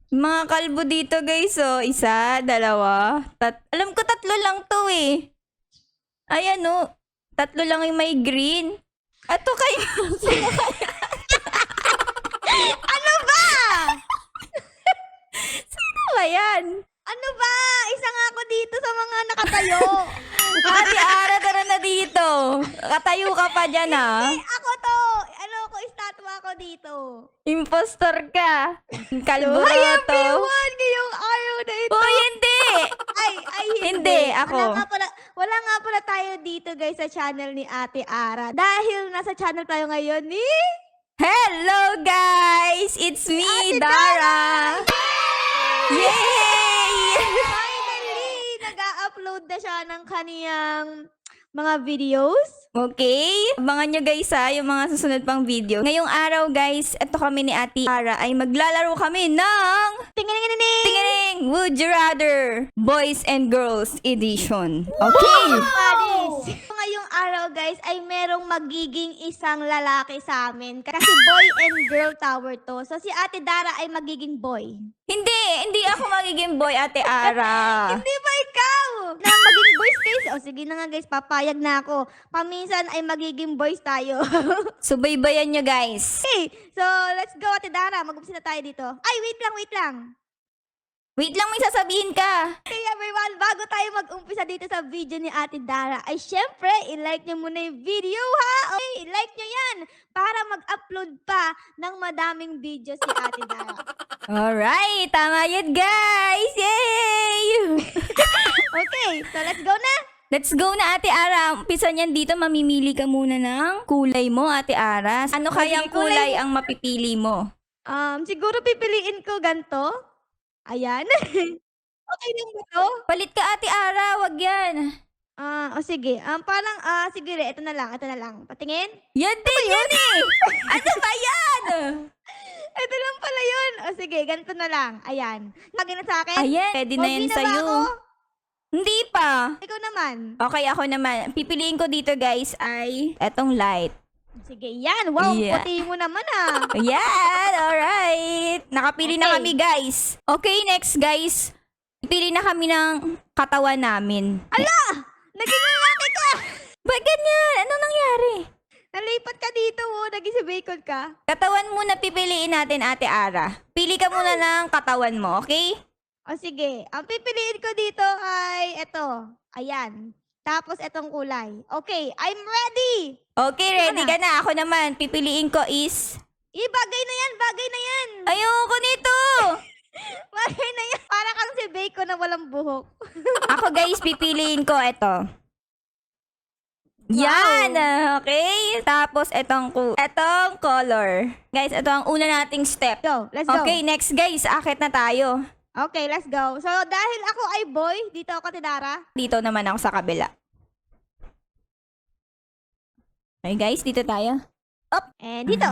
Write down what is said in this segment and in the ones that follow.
Mga kalbo dito guys, oh. Isa, dalawa, alam ko tatlo lang to eh. Ayan oh. Tatlo lang yung may green. Ato kayo. Sino kaya? Ano ba? Sino ba yan? Ano ba? Isa nga ako dito sa mga nakatayo. Ate Ara, tara na dito. Katayo ka pa dyan ah. Ako to. Ano ako, estatwa ako dito. Impostor ka. Kalbo Hi na to. everyone! Ngayong araw na ito. Oh, hindi. Ay, Hindi, ako. Wala nga pala tayo dito guys sa channel ni Ate Ara. Dahil nasa channel tayo ngayon ni... Hello guys! It's me, Ate Dara! Yay! Finally, nag-upload na siya ng kaniyang mga videos. Okay, abangan nyo guys ha, yung mga susunod pang video. Ngayong araw guys, eto kami ni Ate Ara ay maglalaro kami ng Tingin-tingin-tingin! Tingining Would You Rather Boys and Girls Edition. Okay! Buddies! Ngayong araw guys ay merong magiging isang lalaki sa amin. Kasi boy and girl tower to. So si Ate Dara ay magiging boy. Hindi ako magiging boy, Ate Ara. Hindi ba ikaw? Na maging boys guys? O sige na nga guys, papayag na ako. Paminsan ay magiging boys tayo. Subaybayan nyo guys. Okay, so let's go Ate Dara. Mag-umpisa na tayo dito. Ay, wait lang. Wait lang, may sasabihin ka. Okay everyone, bago tayo mag-umpisa dito sa video ni Ate Dara, ay syempre, i-like nyo muna yung video ha. Okay, i-like nyo yan para mag-upload pa ng madaming video si Ate Dara. Alright, tama yun guys. Yay! Okay, so let's go na. Let's go na Ate Ara. Umpisa niyan dito, mamimili ka muna ng kulay mo Ate Ara. Ano kayang sige, kulay kulay ang mapipili mo? Siguro pipiliin ko ganito. Ayan. Okay lang ba to? Palit ka Ate Ara, wag yan. O sige. Sige, ito na lang. Patingin. Yan din, yan eh. Ano ba yan? Ito lang pala yun. O sige, ganito na lang. Ayan. Lagi na sa akin? Ayan, pwede na Pogi yan na ba sa'yo. ako? Hindi pa. Ikaw naman. Okay, ako naman. Pipiliin ko dito guys ay etong light. Sige, yan. Wow, Yeah. puti mo naman ah. Ayan, alright. Nakapili na Okay. kami guys. Okay, next guys. Pipili na kami ng katawan namin. Ala! Naging lalaki ka! Ba't ganyan? Anong nangyari? Nalipat ka dito, naging si Bacon ka. Katawan muna pipiliin natin, Ate Ara. Pili ka muna ng katawan mo, okay? O sige, ang pipiliin ko dito ay eto. Ayan. Tapos etong kulay. Okay, I'm ready! Okay, ready Ikaw ka na. Ako naman, pipiliin ko is... Bagay na yan! Ayoko nito! Bagay na yan! Para kang si Bacon na walang buhok. Ako guys, pipiliin ko ito. Yan! Okay? Tapos etong color. Guys, ito ang una nating step. Go, let's go. Okay, next guys, akit na tayo. Okay, let's go. So, dahil ako ay boy, dito ako Tidara. Dito naman ako sa kabila. Okay guys, dito tayo. And dito.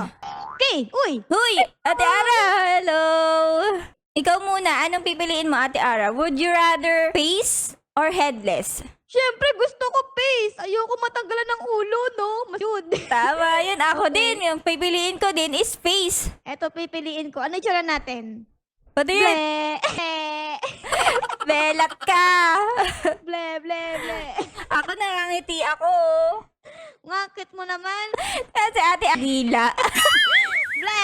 Okay, uy! Huy! Ate Ara! Hello! Ikaw muna, anong pipiliin mo, Ate Ara? Would you rather face or headless? Siyempre, gusto ko face. Ayoko matanggalan ng ulo, no? Masyud. Tama yun. Ako din. Yung pipiliin ko din is face. Eto, pipiliin ko. Ano itsura natin? Pati yun. Ble! Belat ka. ble, ble, ble. Ako nangangiti ako. Ngakit mo naman. Kasi Ate Agila. Ble!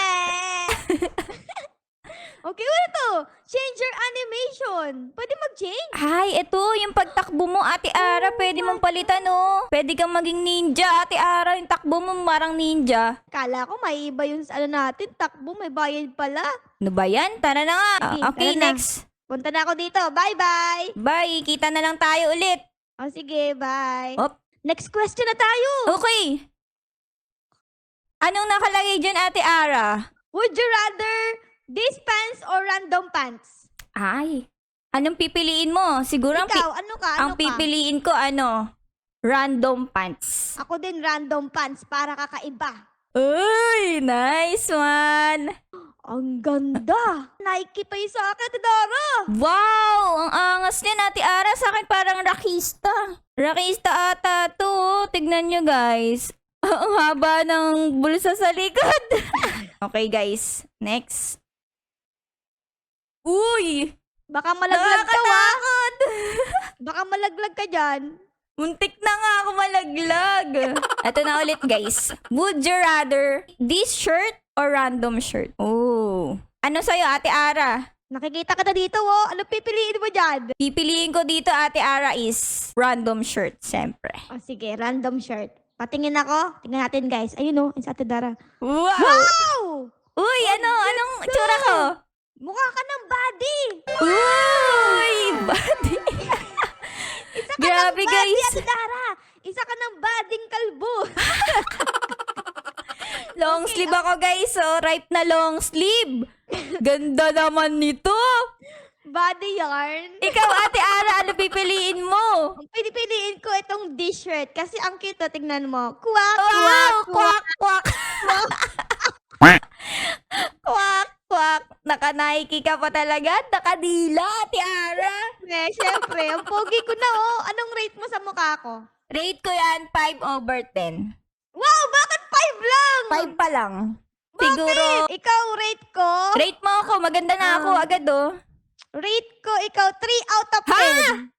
Okay, ano to? Change your animation. Pwede mag-change? Ay, ito. Yung pagtakbo mo, Ate Ara, pwede mong palitan, oh. Pwede kang maging ninja, Ate Ara. Yung takbo mo parang ninja. Kala ko may iba yung ano natin. Takbo, may bayad pala. Ano ba yan? Tara na nga. Sige, Okay, tara na. next. Punta na ako dito. Bye-bye! Bye. Kita na lang tayo ulit. O sige, bye. Op. Next question na tayo. Okay. Anong nakalagay dyan, Ate Ara? Would you rather these pants or random pants? Ay. Anong pipiliin mo? Siguro Ikaw, ano ka? ang pipiliin ko, random pants. Ako din random pants para kakaiba. Uy, nice one. Ang ganda. Nike pa yung sa akin, Tidara. Wow, ang angas niya, Ate Ara. Sa akin parang rakista. Rakista ata to. Tignan nyo, guys. Ang haba ng bulsa sa likod. Okay, guys. Next. Baka malaglag ka, wa. Nakakatakot! Baka malaglag ka dyan. Muntik na nga ako malaglag. Ito na ulit, guys. Would you rather this shirt or random shirt? Oh. Ano sa'yo, Ate Ara? Nakikita ka na dito, wo. Ano pipiliin mo dyan? Pipiliin ko dito, Ate Ara, is random shirt, siyempre. O sige, random shirt. Patingin ako. Tingnan natin, guys. Ayun, oh. Yung sa Ate Dara. Wow! Wow! Uy, anong tsura ko? Mukha ka ng body. Uy! Body! Isa ka Grabe, ng body, guys. Ate Dara. Isa ka ng bading kalbo. Long sleeve ako, guys. So, ripe na long sleeve. Ganda naman nito. Body yarn. Ikaw, Ate Ara, ano pipiliin mo? Ang pinipiliin ko itong D-shirt kasi ang cute, oh. Tignan mo. Kwak, Wow! kwak, Kwak, kwak! Kwak, kwak! Naka-Nike ka pa talaga? Nakadila, Ate Ara. Syempre, ang pogi ko na, oh. Anong rate mo sa mukha ko? Rate ko yan, 5/10. Wow, bakit 5 lang? 5 pa lang. Siguro, Ikaw, rate ko? rate mo ako. Maganda na ako agad, oh. Rate ko, ikaw, 3 out of 10.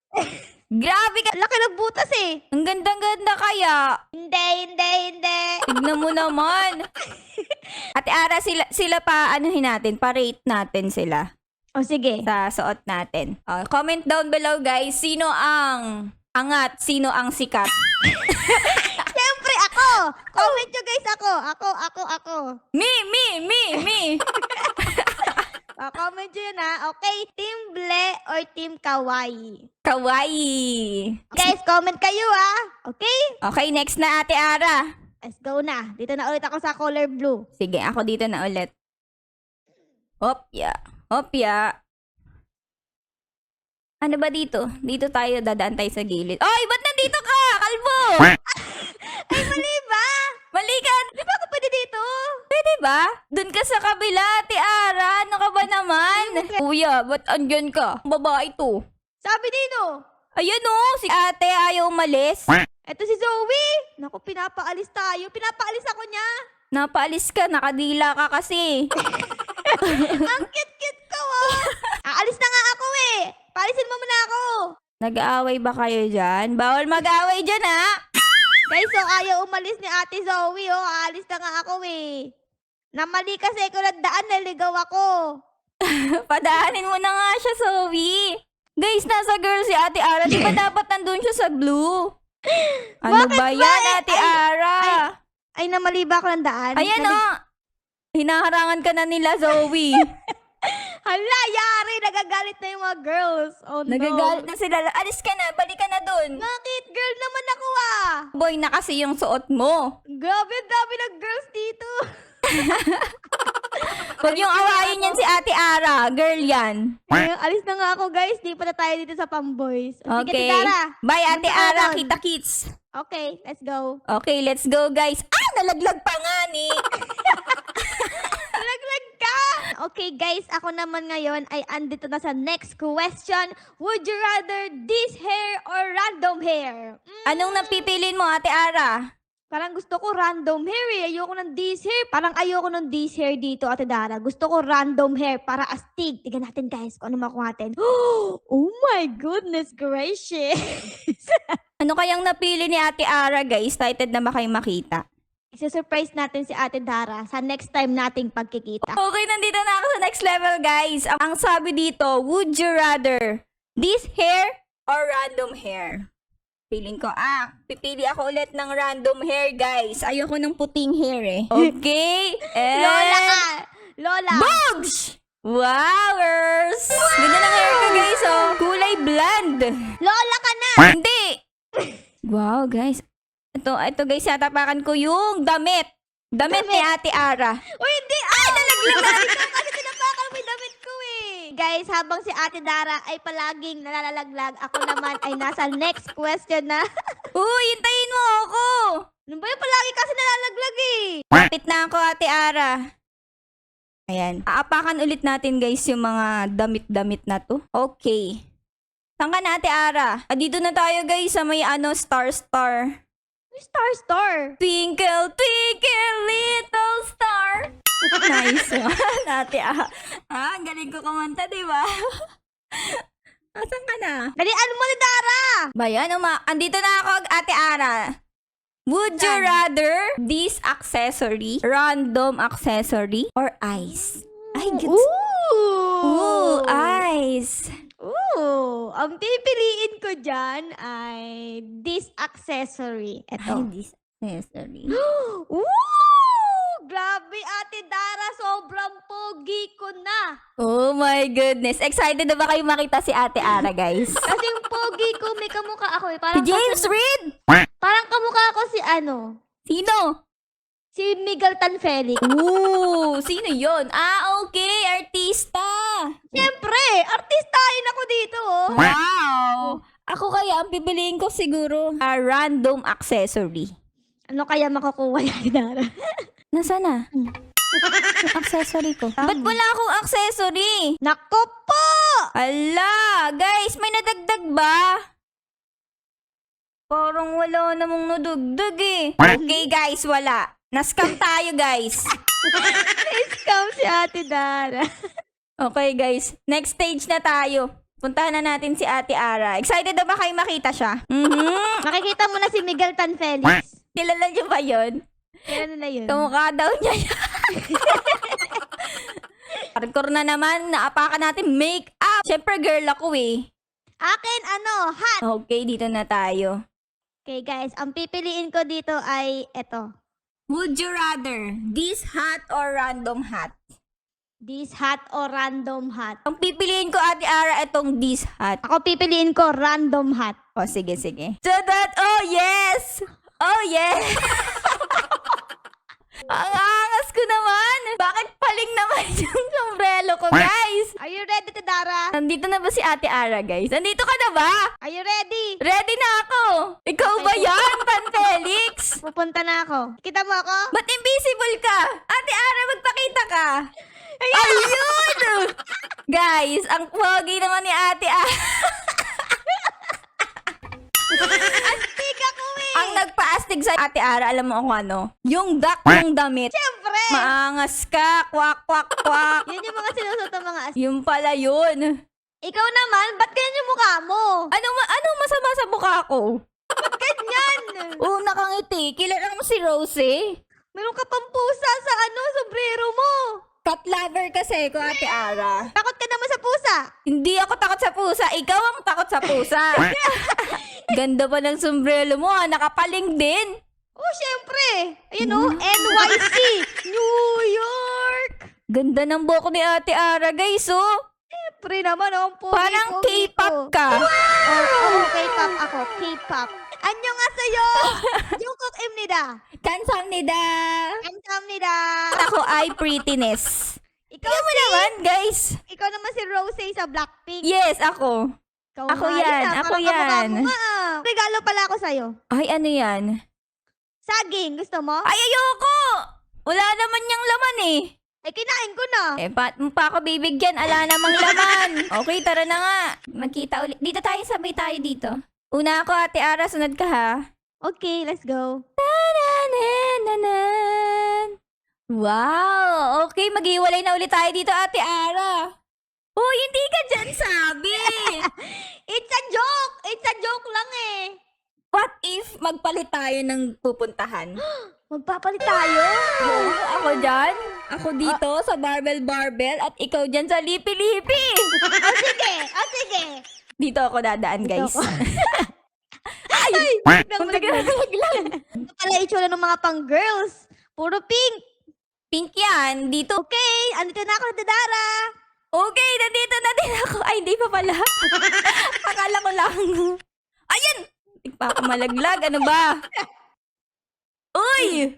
Grabe ka. Laki ng butas eh. Ang ganda-ganda kaya. Hindi. Tignan mo naman. Ate Ara, sila pa, anuhin natin, pa-rate natin sila O sige. sa suot natin. Comment down below, guys. Sino ang angat? Sino ang sikat? Siyempre, ako. Comment nyo guys, ako. Ako. Me! Comment nyo yun ha. Okay, Team Ble or Team Kawaii? Kawaii. Guys, comment kayo ha. Okay? Okay, next na, Ate Ara. Let's go na. Dito na ulit ako sa color blue. Sige, ako dito na ulit. Hopya. Ano ba dito? Dito tayo, dadaan tayo sa gilid. Oy, ba't nandito ka? Kalbo! Ay, mali ba? Mali ka! Di ba ako pwede dito? Pwede ba? Doon ka sa kabila, Ate Ara. Ano ka ba naman? Kuya, ba't andyan ka? Babae to. Sabi dito. Ayan o, si ate ayaw umalis. Eto si Zoe. Naku, pinapaalis tayo. Pinapaalis ako niya. Napaalis ka, nakadila ka kasi. Ang cute-cute ko, oh. Aalis na nga ako eh. Paalisin mo muna ako. Nag-aaway ba kayo dyan? Bawal mag-aaway dyan, ha? Guys, so ayaw umalis ni Ate Zoe, oh. Aalis na nga ako eh. Namali kasi ko nagdaan, naligaw ako. Padaanin mo na nga siya, Zoe. Guys, nasa girl si Ate Ara. Di ba dapat nandun siya sa blue? Ano Bakit ba ba? yan, Ate Ara? Ay, namali ba ako ng daan? Ayan o. Hinaharangan ka na nila, Zoe. Hala, yari. Nagagalit na yung mga girls. Oh no. Nagagalit na sila. Alis ka na, balik ka na dun. Bakit? Girl naman ako ah. Boy na kasi yung suot mo. Grabe, ang dami ng girls dito. Huwag yung awayin yan si Ate Ara. Girl yan. Ayun, alis na nga ako guys. Di pa na tayo dito sa Pamboys. O, sige, Okay. Tidara. Bye, Ate Punta ka Ara. doon. Kita kits. Okay, let's go. Okay, let's go, guys. Ah, nalaglag pa nga ni. Laglag ka! Okay guys, ako naman ngayon ay andito na sa next question. Would you rather this hair or random hair? Anong napipiliin mo, Ate Ara? Parang gusto ko random hair eh. Ayoko ng this hair. Parang ayoko ng this hair dito, Ate Dara. Gusto ko random hair para astig. Tignan natin guys kung ano makuha natin. Oh my goodness gracious! Ano kayang napili ni Ate Ara, guys? Excited na ba kayo makita? Isa-surprise natin si Ate Dara sa next time nating pagkikita. Okay, nandito na ako sa next level, guys. Ang sabi dito, would you rather this hair or random hair? Feeling ko, pipili ako ulit ng random hair, guys. Ayoko ng puting hair, eh. Okay? Lola ka! Lola! Bogs! Wowers! Ganda ng hair ko, guys, oh. Kulay blonde. Lola ka na! Hindi! Wow, guys. Ito guys, tatapakan ko yung damit. Damit ni Ate Ara. Uy, hindi! Nalaglag na dito kasi tinapakan mo yung damit ko eh. Guys, habang si Ate Dara ay palaging nalalaglag, ako naman ay nasa next question na. Uy, hintayin mo ako. Ano ba yung palagi kasi nalalaglag eh? Kapit na ako, Ate Ara. Ayan. Aapakan ulit natin, guys, yung mga damit-damit na to. Okay. Saan ka na, Ate Ara? Dito na tayo, guys, sa may star-star. Star. Twinkle, twinkle, little star. Nice one, Ate Ara. Ang galing ko kumanta, di ba? Asan ka na? Dalian mo ni Dara! Bayan, andito na ako, Ate Ara. Would you Saan? rather this accessory, random accessory, or ice? Ay, gets. Ooh, ice. Ooh, ang pipiliin ko dyan ay this accessory. Ay, Ito. this accessory. Ooh! Grabe, Ate Dara, sobrang pogi ko na. Oh my goodness. Excited na ba kayo makita si Ate Ara, guys? Kasi yung pogi ko, may kamukha ako eh. Si Parang, James Reid! parang kamukha ako si Sino? si Miguel Tan Felix. Ooh, sino yon? Ah, okay. Artista. Siyempre, artistahin ako dito, oh. Wow! Ako kaya, ang pipiliin ko siguro, a random accessory. Ano kaya makukuha ni Ate Dara? Nasaan na? Yung accessory ko. Ba't wala akong accessory? Nako po! Ala, guys, may nadagdag ba? Parang wala namang nadagdag eh. Okay guys, wala. Nascam tayo guys. Scam si Ate Dara. Okay guys, next stage na tayo. Puntahan na natin si Ate Ara. Excited na ba kayo makita siya? Makikita mo na si Miguel Tan Felix. Kilala niyo ba yun? Kailan na yun? Kamukha daw niya yan. Hardcore na naman, naapakan natin make-up. Siyempre girl ako eh. Akin, hat. Okay, dito na tayo. Okay guys, ang pipiliin ko dito ay eto. Would you rather this hat or random hat? This hat or random hat? Ang pipiliin ko, Ate Ara, itong this hat. Ako pipiliin ko random hat. Oh, sige, sige. So that, oh yes! Oh yes! Ang angas ko naman! Bakit paling naman yung sombrero ko, guys? Are you ready, Ate Dara? Nandito na ba si Ate Ara, guys? Nandito ka na ba? Are you ready? Ready na ako! Ikaw ba yan, Tan Felix? Pupunta na ako. Kita mo ako? Ba't invisible ka? Ate Ara, magpakita ka! Ayun! Guys, ang pogi naman ni Ate Ara. Astig ako eh! Ang nagpa-astig sa Ate Ara, alam mo kung ano? Yung duck yung damit. Siyempre! Maangas ka, kwak, kwak, kwak. Yun yung mga sinusuot ng mga Yung pala yun. Ikaw naman, ba't ganyan yung mukha mo? Ano masama sa mukha ko? Ganyan! Oo, nakangiti. Kilala mo si Rosie? Meron ka pang pusa sa sombrero mo. Cat lover kasi ko, Ate Ara. Takot ka naman sa pusa. Hindi ako takot sa pusa. Ikaw ang takot sa pusa. Ganda pa ng sombrero mo, nakapaling din. Oh, syempre. Ayun oh, NYC, New York. Ganda ng buhok ni Ate Ara, guys, oh. Syempre naman, oh, pogi, Parang pogi K-pop ko. ka. Oh, K-pop ako, K-pop. 안녕하세요. Jungkook 입니다. Kansamnida. 감사합니다. Ako ay prettiness. Ikaw Ikaw mo naman, guys. Ikaw naman si Rosé sa Blackpink. Yes, ako. Ikaw Ako nga yan, ah, ako parang kamukha yan. mo nga, ah. Regalo pala ako sa'yo. Ay, ano yan? Saging, gusto mo? Ay, ayoko! Wala naman niyang laman eh. Ay, kinain ko na. Eh, ba't mo pa ako bibigyan? Ala namang laman. Okay, tara na nga. Magkita ulit. Dito tayo, sabay tayo dito. Una ako, Ate Ara, sunod ka ha. Okay, let's go. Tanananan. Wow! Okay, maghiwalay na ulit tayo dito, Ate Ara. Oh, hindi ka dyan sabi! It's a joke! It's a joke lang eh. What if magpalit tayo ng pupuntahan? Magpapalit tayo? Ako dyan, ako dito sa Barbel, at ikaw dyan sa Lipi-Lipi. Oh, sige! Oh, sige! Dito ako dadaan, guys. Dito ako. Ay! Punta ka na lang. Ito pala itsura ng mga pang-girls. Puro pink. Pink yan, dito. Okay, andito na ako na Dara. Okay, nandito na din ako. Ay, di pa pala. Akala ko lang. Ayun! Hindi pa ako malaglag. Ano ba? Uy!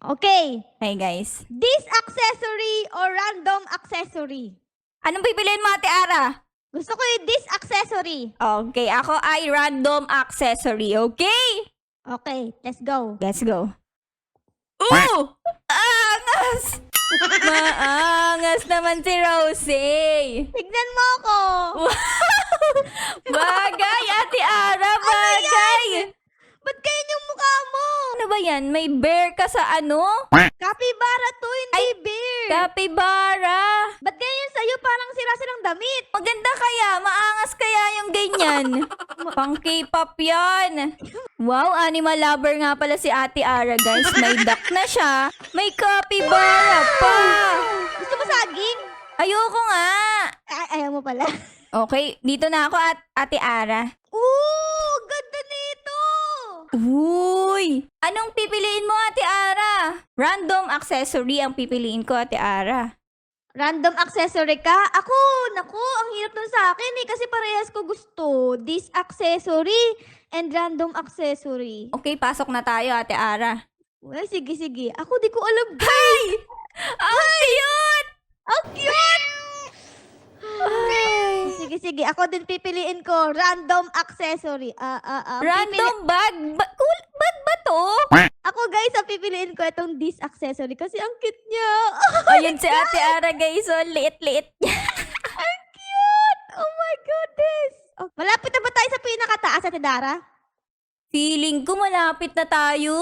Okay. Hey, guys. This accessory or random accessory? Anong pipiliin mo, Ate Ara? Gusto ko yung this accessory. Okay, ako ay random accessory, okay? Okay, let's go. Let's go. Ooh! Angas! Maangas naman si Rosie. Tignan mo ako. Bagay, Ate Ara, bagay. Ba't ganyan yung mukha mo? Ano ba yan? May bear ka sa ano? Capybara to, hindi bear. Capybara. Ba't ganyan sa'yo? Parang si klase ng damit. Maganda kaya, maangas kaya yung ganyan. Pang K-pop yan. Wow, animal lover nga pala si Ate Ara, guys. May duck na siya. May capybara pa. Gusto mo saging? Ayoko nga. Ay, ayaw mo pala. Okay, dito na ako at Ate Ara. Ooh, ganda nito. Uy! Anong pipiliin mo, Ate Ara? Random accessory ang pipiliin ko, Ate Ara. Random accessory ka? Ako, naku, ang hirap nun sa akin eh. Kasi parehas ko gusto. This accessory and random accessory. Okay, pasok na tayo, Ate Ara. Well, sige, sige. Ako di ko alam. Ay! Ang cute! Ang cute! Ay! Sige, sige. Ako din pipiliin ko. Random accessory. Random bag? Cool bag ba to? Ako guys, ang pipiliin ko itong this accessory kasi ang cute niya. Ayun si Ate Ara, guys. Oh, liit-liit niya. Ang cute! Oh my goodness! Oh, malapit na ba tayo sa pinakataas, Ate Dara? Feeling ko malapit na tayo.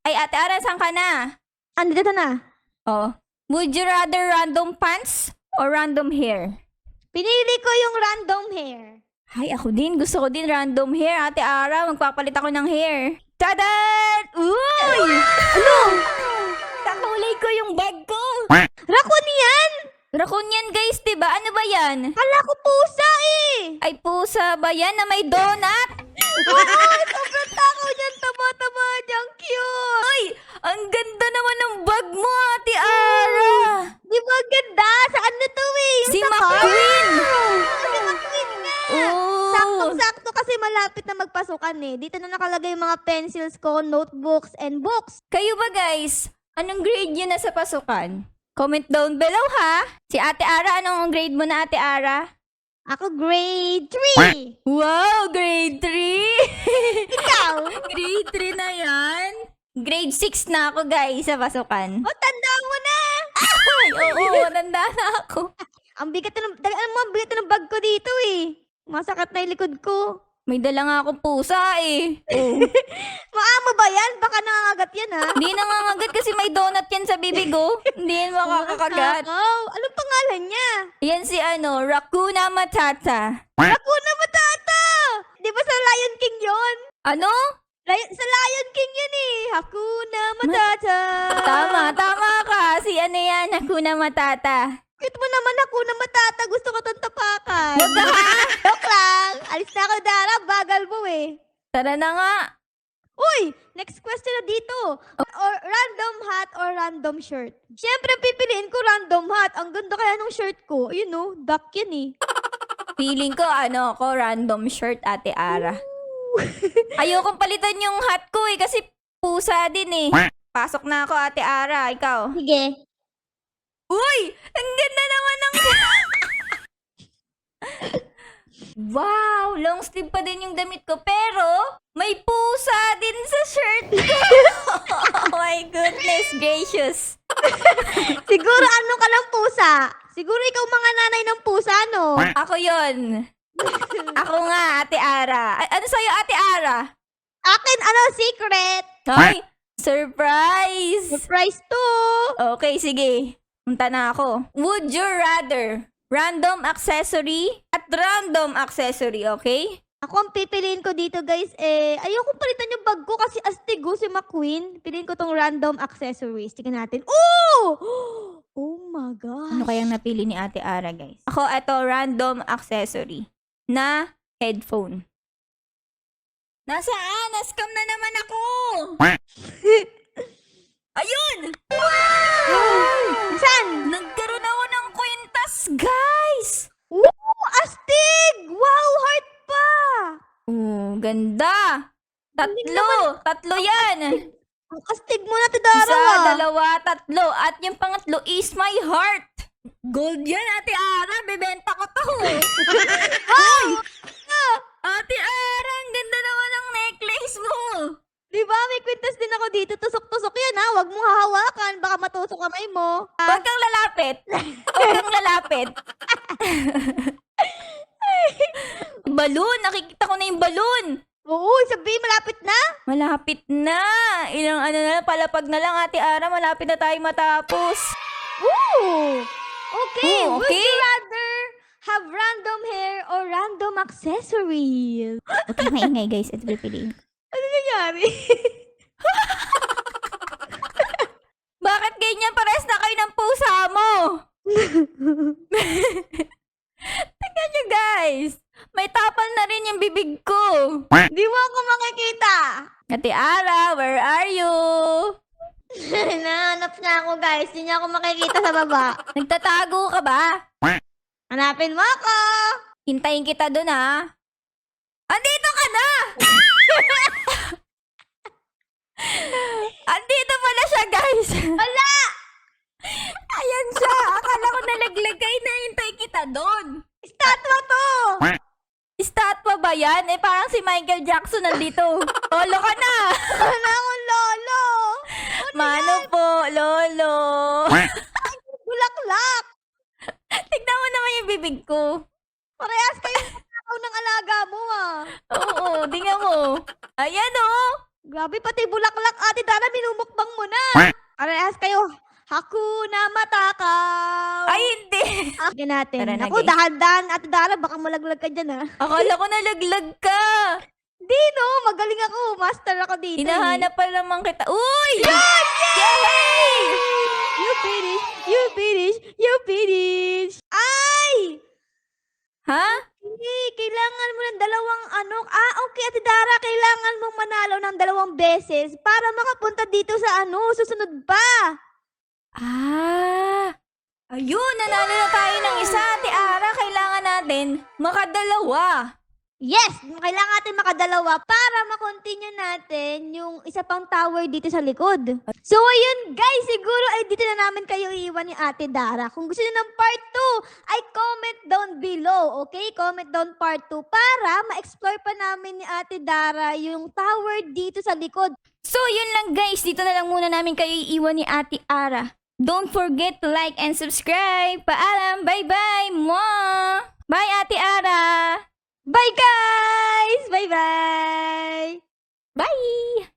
Ay, Ate Ara, saan ka na? Andito na. Oh. Would you rather random pants or random hair? Pinili ko yung random hair. Ay, ako din. Gusto ko din random hair. Ate Ara, magpapalit ako ng hair. Tadan! Uy! Ano? Kakulay ko yung bag ko. Raccoon yan! Raccoon yan, guys, diba? Ano ba yan? Kala ko pusa eh! Ay, pusa ba yan na may donut? Sobrang takaw niyan, tama-tama niyang cute! Ay, ang ganda naman ng bag mo, Ate Ara. Di ba ganda? Saan na to eh? Yung Si sa car? McQueen. Si McQueen nga! Oh. Saktong-sakto kasi malapit na magpasukan eh. Dito na nakalagay yung mga pencils ko, notebooks, and books. Kayo ba, guys? Anong grade nyo na sa pasukan? Comment down below, ha? Si Ate Ara, anong grade mo na, Ate Ara? Ako grade 3! Wow, grade 3! Ikaw? Grade 3 na yan? Grade 6 na ako, guys, sa pasukan. O, tanda mo na! Ay, oo, tanda na ako. Ang bigat na ang bigat na ng bag ko dito eh. Masakit na yung likod ko. May dala nga akong pusa, eh. Oh. Maamo ba yan? Baka nangangagat yan ha? Hindi nangangagat kasi may donut yan sa bibig, oh. Hindi yan makakakagat. Oh, anong pangalan niya? Yan si Hakuna Matata. Hakuna Matata! Di ba sa Lion King yon? Ano? Sa Lion King yun eh. Hakuna Matata. Tama ka. Si ano yan, Hakuna Matata. Cute mo naman, Hakuna Matata. Gusto ko tong tapakan. Wag na ha? Joke lang. Alis na ako, Dara. Bagal mo eh. Tara na nga. Uy! Next question na dito. Or random hat or random shirt? Siyempre, pipiliin ko random hat. Ang ganda kaya ng shirt ko. Ayun no, duck yan eh. Feeling ko, random shirt, Ate Ara. Ayokong palitan yung hat ko eh, kasi pusa din eh. Pasok na ako, Ate Ara. Ikaw. Sige. Uy! Ang ganda naman ng... Wow! Long sleeve pa din yung damit ko, pero may pusa din sa shirt ko. Oh my goodness gracious. Siguro ano ka lang pusa? Siguro ikaw mga nanay ng pusa, no? Ako yon. Ako nga, Ate Ara. Ano sa'yo, Ate Ara? Akin, secret? Hoy! Surprise! Surprise to! Okay, sige. Punta na ako. Would you rather random accessory at random accessory, okay? Ako ang pipiliin ko dito, guys, ayoko palitan yung bag ko kasi astigo si McQueen. Piliin ko tong random accessories. Tingnan natin. Oh! Oh my gosh. Ano kayang napili ni Ate Ara, guys? Ako, ito, random accessory na headphone. Nasaan? Nascam na naman ako! Ayun! Saan? Nagkaroon ako ng kwintas, guys! Ooh, astig! Wow, heart pa! Ganda! Tatlo yan! Ang astig mo na, Tidara. Isa, dalawa, tatlo. At yung pangatlo is my heart. Gold yan, Ate Ara. Bebenta ko to. Hoy! Ate Ara, ang ganda naman ng necklace mo. Di ba? May kwintas din ako dito. Tusok-tusok yan, ha? Huwag mong hahawakan. Baka matusok kamay mo. Huwag kang lalapit. Huwag kang lalapit. Balloon. Nakikita ko na yung balloon. Oo, sabihin, malapit na. Malapit na. Ilang palapag na lang, Ate Ara. Malapit na tayo matapos. Ooh! Okay, Oh, would okay. you rather accessories. Okay, maingay guys. Ito pipiliin. Ano nangyari? Bakit ganyan? Pares na kayo ng pusa mo! Tingnan nyo guys! May tapal na rin yung bibig ko! Di mo ako makikita. Ate Ara, where are you? Nahanap niya ako guys. Di niya ako makikita sa baba. Nagtatago ka ba? Hanapin mo ako. Hintayin kita dun ha. Andito ka na! Andito pala siya guys! Wala! Ayan siya! Akala ko nalaglag kayo na hintay kita dun! Estatwa to! Estatwa ba yan? Eh parang si Michael Jackson nandito. Lolo ka na! Wala akong lolo. Mano po, lolo. Bulaklak. Tignan mo naman yung bibig ko. Parehas kayo ng alaga mo ah. Oo, tingnan mo. Ayan oh. Grabe pati bulaklak ate Dara, minumukbang mo na. Parehas kayo. Hakuna Matakaw. Ay, hindi. Akin natin. Tara na, Ako, guys. dahan-dahan. Ate Dara, baka malaglag ka dyan ah. Akala ko nalaglag ka. Di no, magaling ako. Master ako dito. Hinahanap pa naman kita. Uy! Yan! Yay! You finish! You finish! You finish! Ay! Ha? Hindi, kailangan mo ng dalawang ano. Okay, Ate Dara, kailangan mong manalo ng 2 beses para makapunta dito sa susunod pa. Ayun, nanalo na tayo ng isa. Ate Ara, kailangan natin makadalawa. Yes, kailangan natin makadalawa para makontinue natin yung isa pang tower dito sa likod. So, ayun guys, siguro ay dito na namin kayo iiwan ni Ate Dara. Kung gusto nyo ng part 2, ay comment down below, okay? Comment down part 2 para ma-explore pa namin ni Ate Dara yung tower dito sa likod. So, yun lang guys. Dito na lang muna namin kayo iiwan ni Ate Ara. Don't forget to like and subscribe. Paalam. Bye-bye. Mwah! Bye, Ate Ara. Bye guys! Bye-bye! Bye!